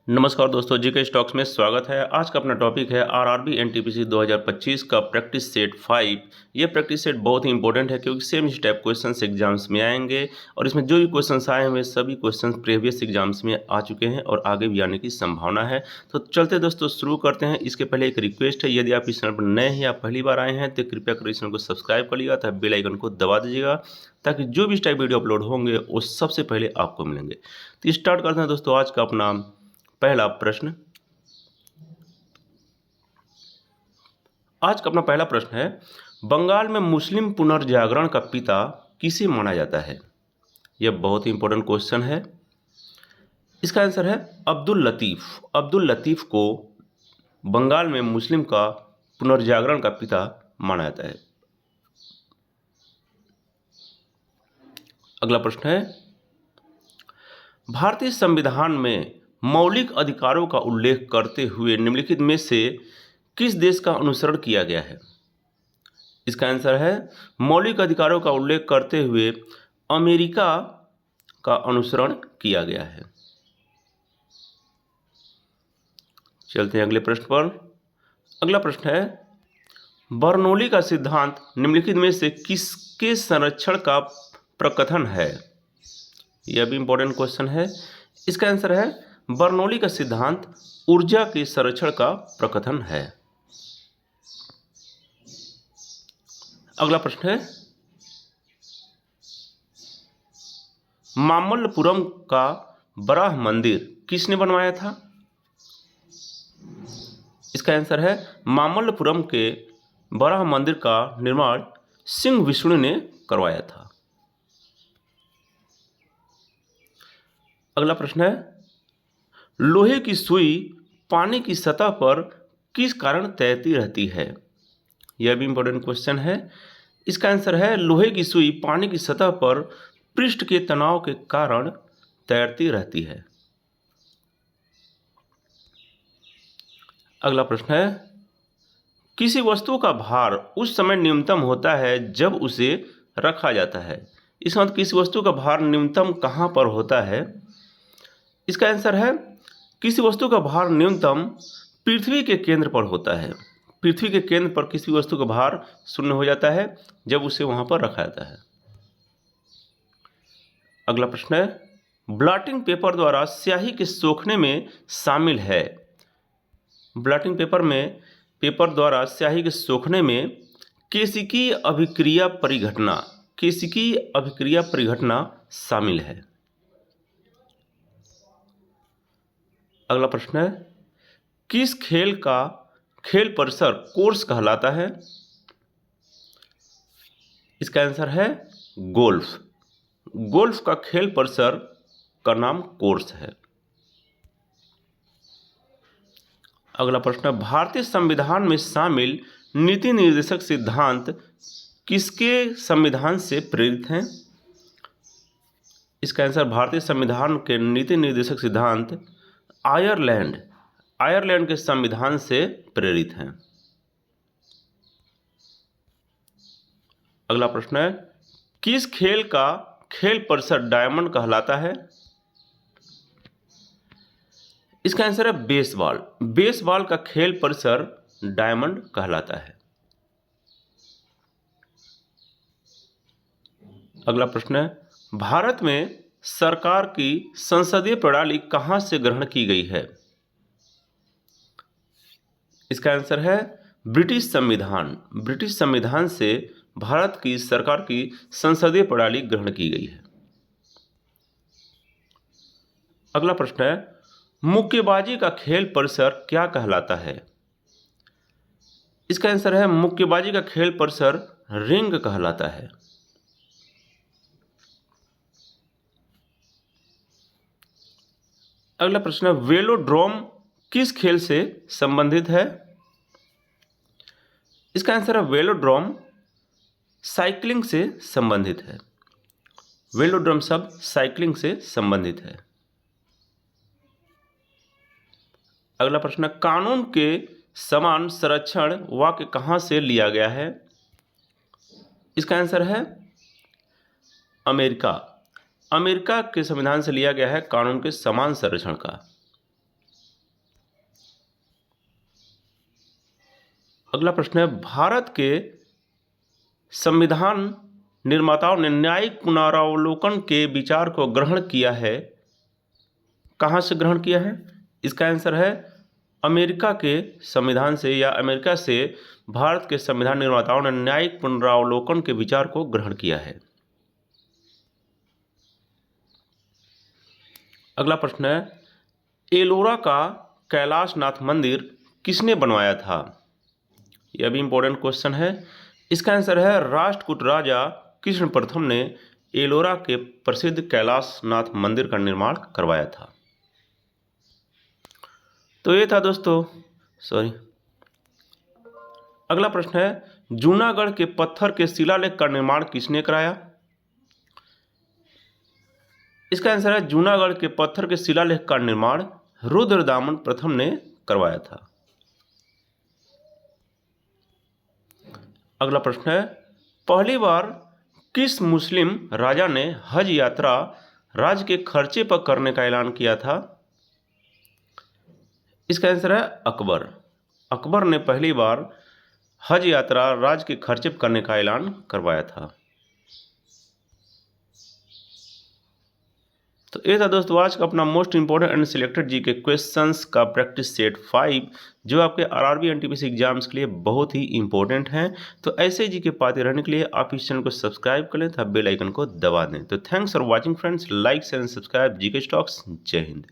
नमस्कार दोस्तों, GK stocks में स्वागत है। आज का अपना टॉपिक है आरआरबी एनटीपीसी 2025 का प्रैक्टिस सेट 5। ये प्रैक्टिस सेट बहुत ही इंपॉर्टेंट है क्योंकि सेम स्टेप क्वेश्चंस एग्जाम्स में आएंगे और इसमें जो भी क्वेश्चंस आए हुए सभी क्वेश्चंस प्रीवियस एग्जाम्स में आ चुके हैं और आगे भी आने की संभावना है। तो चलते दोस्तों शुरू करते हैं। इसके पहले एक रिक्वेस्ट है, यदि आप इस चैनल पर नए हैं या पहली बार आए हैं तो कृपया कर इस चैनल को सब्सक्राइब कर लीजिएगा तथा बेल आइकन को दबा दीजिएगा ताकि जो भी इस टाइप वीडियो अपलोड होंगे वो सबसे पहले आपको मिलेंगे। तो स्टार्ट करते हैं दोस्तों आज का अपना पहला प्रश्न। आज का अपना पहला प्रश्न है, बंगाल में मुस्लिम पुनर्जागरण का पिता किसे माना जाता है? यह बहुत ही इंपॉर्टेंट क्वेश्चन है। इसका आंसर है अब्दुल लतीफ। अब्दुल लतीफ को बंगाल में मुस्लिम का पुनर्जागरण का पिता माना जाता है। अगला प्रश्न है, भारतीय संविधान में मौलिक अधिकारों का उल्लेख करते हुए निम्नलिखित में से किस देश का अनुसरण किया गया है? इसका आंसर है मौलिक अधिकारों का उल्लेख करते हुए अमेरिका का अनुसरण किया गया है। चलते हैं अगले प्रश्न पर। अगला प्रश्न है, बर्नौली का सिद्धांत निम्नलिखित में से किसके संरक्षण का प्रकथन है? यह भी इंपॉर्टेंट क्वेश्चन है। इसका आंसर है बर्नौली का सिद्धांत ऊर्जा के संरक्षण का प्रकथन है। अगला प्रश्न है, मामल्लपुरम का बराह मंदिर किसने बनवाया था? इसका आंसर है मामल्लपुरम के बराह मंदिर का निर्माण सिंह विष्णु ने करवाया था। अगला प्रश्न है, लोहे की सुई पानी की सतह पर किस कारण तैरती रहती है? यह भी इंपॉर्टेंट क्वेश्चन है। इसका आंसर है लोहे की सुई पानी की सतह पर पृष्ठ के तनाव के कारण तैरती रहती है। अगला प्रश्न है, किसी वस्तु का भार उस समय न्यूनतम होता है जब उसे रखा जाता है। इस मतलब किसी वस्तु का भार न्यूनतम कहाँ पर होता है? इसका आंसर है किसी वस्तु का भार न्यूनतम पृथ्वी के केंद्र पर होता है। पृथ्वी के केंद्र पर किसी वस्तु का भार शून्य हो जाता है जब उसे वहां पर रखा जाता है। अगला प्रश्न है, ब्लॉटिंग पेपर द्वारा स्याही के सोखने में शामिल है। ब्लॉटिंग पेपर द्वारा स्याही के सोखने में केशिकीय अभिक्रिया परिघटना शामिल है। अगला प्रश्न है, किस खेल का खेल परिसर कोर्स कहलाता है? इसका आंसर है गोल्फ। गोल्फ का खेल परिसर का नाम कोर्स है। अगला प्रश्न है, भारतीय संविधान में शामिल नीति निर्देशक सिद्धांत किसके संविधान से प्रेरित हैं? इसका आंसर भारतीय संविधान के नीति निर्देशक सिद्धांत आयरलैंड के संविधान से प्रेरित हैं। अगला प्रश्न है, किस खेल का खेल परिसर डायमंड कहलाता है? इसका आंसर है बेसबॉल। बेसबॉल का खेल परिसर डायमंड कहलाता है। अगला प्रश्न है, भारत में सरकार की संसदीय प्रणाली कहां से ग्रहण की गई है? इसका आंसर है ब्रिटिश संविधान। ब्रिटिश संविधान से भारत की सरकार की संसदीय प्रणाली ग्रहण की गई है। अगला प्रश्न है, मुक्केबाजी का खेल परिसर क्या कहलाता है? इसका आंसर है मुक्केबाजी का खेल परिसर रिंग कहलाता है। अगला प्रश्न है, वेलोड्रोम किस खेल से संबंधित है? इसका आंसर है वेलोड्रोम साइकिलिंग से संबंधित है। वेलोड्रोम शब्द साइकिलिंग से संबंधित है। अगला प्रश्न है, कानून के समान संरक्षण वाक्य कहां से लिया गया है? इसका आंसर है अमेरिका के संविधान से लिया गया है कानून के समान संरक्षण का। अगला प्रश्न है, भारत के संविधान निर्माताओं ने न्यायिक पुनरावलोकन के विचार को ग्रहण किया है, कहाँ से ग्रहण किया है? इसका आंसर है अमेरिका के संविधान से, या अमेरिका से भारत के संविधान निर्माताओं ने न्यायिक पुनरावलोकन के विचार को ग्रहण किया है। अगला प्रश्न है, एलोरा का कैलाशनाथ मंदिर किसने बनवाया था? यह भी इंपॉर्टेंट क्वेश्चन है। इसका आंसर है राष्ट्रकूट राजा कृष्ण प्रथम ने एलोरा के प्रसिद्ध कैलाशनाथ मंदिर का निर्माण करवाया था। तो ये था दोस्तों, अगला प्रश्न है, जूनागढ़ के पत्थर के शिलालेख का निर्माण किसने कराया? इसका आंसर है जूनागढ़ के पत्थर के शिलालेख का निर्माण रुद्रदामन प्रथम ने करवाया था। अगला प्रश्न है, पहली बार किस मुस्लिम राजा ने हज यात्रा राज्य के खर्चे पर करने का ऐलान किया था? इसका आंसर है अकबर। अकबर ने पहली बार हज यात्रा राज्य के खर्चे पर करने का ऐलान करवाया था। तो ये था दोस्तों आज का अपना मोस्ट इंपॉर्टेंट एंड सिलेक्टेड जी के क्वेश्चंस का प्रैक्टिस सेट 5, जो आपके आरआरबी एनटीपीसी एग्जाम्स के लिए बहुत ही इंपॉर्टेंट हैं। तो ऐसे जी के पाते रहने के लिए आप इस चैनल को सब्सक्राइब कर लें तथा बेल आइकन को दबा दें। तो thanks for watching friends, like and subscribe जी के स्टॉक्स। जय हिंद।